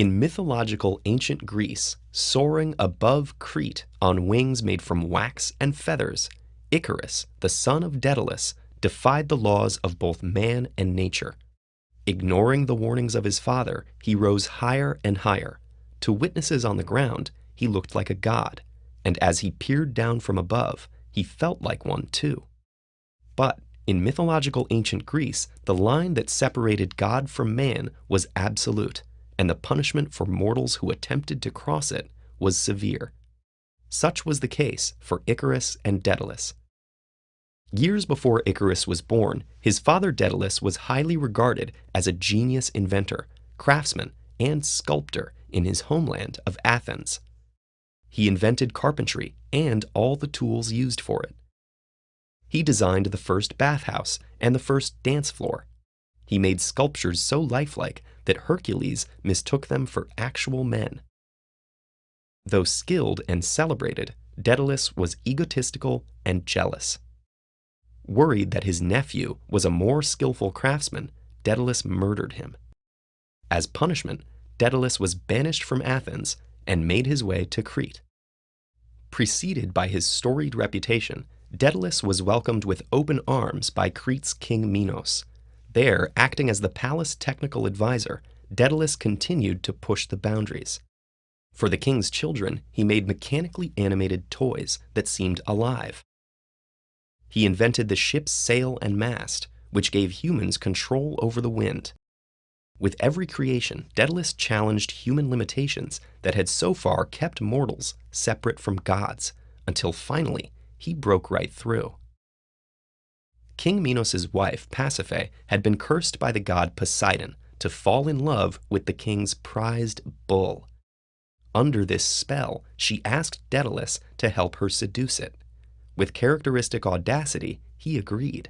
In mythological ancient Greece, soaring above Crete on wings made from wax and feathers, Icarus, the son of Daedalus, defied the laws of both man and nature. Ignoring the warnings of his father, he rose higher and higher. To witnesses on the ground, he looked like a god, and as he peered down from above, he felt like one too. But in mythological ancient Greece, the line that separated God from man was absolute, and the punishment for mortals who attempted to cross it was severe. Such was the case for Icarus and Daedalus. Years before Icarus was born, his father Daedalus was highly regarded as a genius inventor, craftsman, and sculptor in his homeland of Athens. He invented carpentry and all the tools used for it. He designed the first bathhouse and the first dance floor. He made sculptures so lifelike that Hercules mistook them for actual men. Though skilled and celebrated, Daedalus was egotistical and jealous. Worried that his nephew was a more skillful craftsman, Daedalus murdered him. As punishment, Daedalus was banished from Athens and made his way to Crete. Preceded by his storied reputation, Daedalus was welcomed with open arms by Crete's king Minos. There, acting as the palace technical advisor, Daedalus continued to push the boundaries. For the king's children, he made mechanically animated toys that seemed alive. He invented the ship's sail and mast, which gave humans control over the wind. With every creation, Daedalus challenged human limitations that had so far kept mortals separate from gods, until finally he broke right through. King Minos' wife, Pasiphae, had been cursed by the god Poseidon to fall in love with the king's prized bull. Under this spell, she asked Daedalus to help her seduce it. With characteristic audacity, he agreed.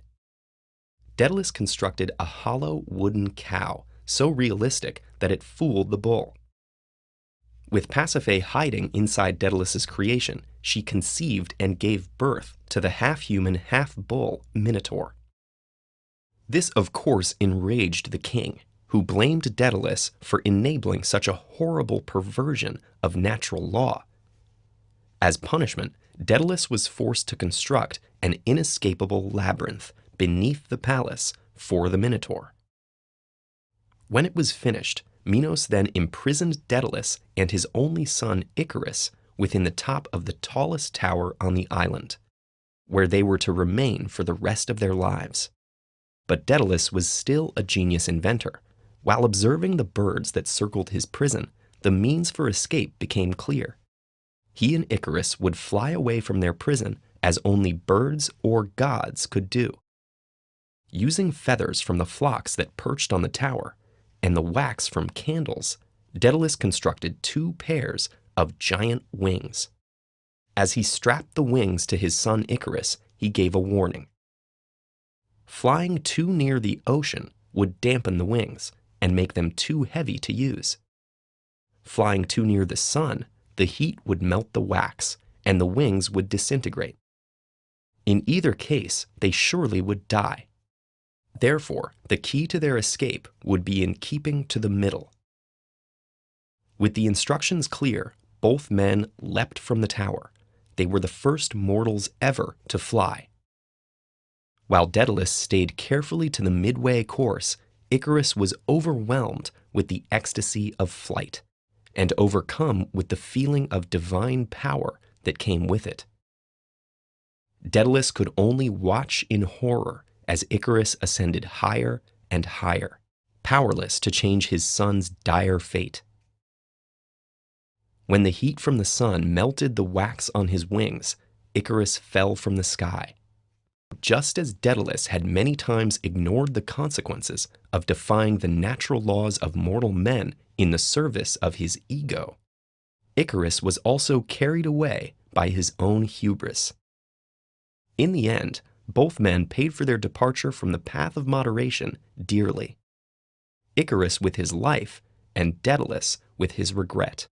Daedalus constructed a hollow wooden cow, so realistic that it fooled the bull. With Pasiphae hiding inside Daedalus's creation, she conceived and gave birth to the half-human, half-bull Minotaur. This, of course, enraged the king, who blamed Daedalus for enabling such a horrible perversion of natural law. As punishment, Daedalus was forced to construct an inescapable labyrinth beneath the palace for the Minotaur. When it was finished, Minos then imprisoned Daedalus and his only son Icarus within the top of the tallest tower on the island, where they were to remain for the rest of their lives. But Daedalus was still a genius inventor. While observing the birds that circled his prison, the means for escape became clear. He and Icarus would fly away from their prison as only birds or gods could do. Using feathers from the flocks that perched on the tower and the wax from candles, Daedalus constructed 2 pairs of giant wings. As he strapped the wings to his son Icarus, he gave a warning. Flying too near the ocean would dampen the wings and make them too heavy to use. Flying too near the sun, the heat would melt the wax, and the wings would disintegrate. In either case, they surely would die. Therefore, the key to their escape would be in keeping to the middle. With the instructions clear, both men leapt from the tower. They were the first mortals ever to fly. While Daedalus stayed carefully to the midway course, Icarus was overwhelmed with the ecstasy of flight and overcome with the feeling of divine power that came with it. Daedalus could only watch in horror as Icarus ascended higher and higher, powerless to change his son's dire fate. When the heat from the sun melted the wax on his wings, Icarus fell from the sky. Just as Daedalus had many times ignored the consequences of defying the natural laws of mortal men in the service of his ego, Icarus was also carried away by his own hubris. In the end, both men paid for their departure from the path of moderation dearly. Icarus with his life, and Daedalus with his regret.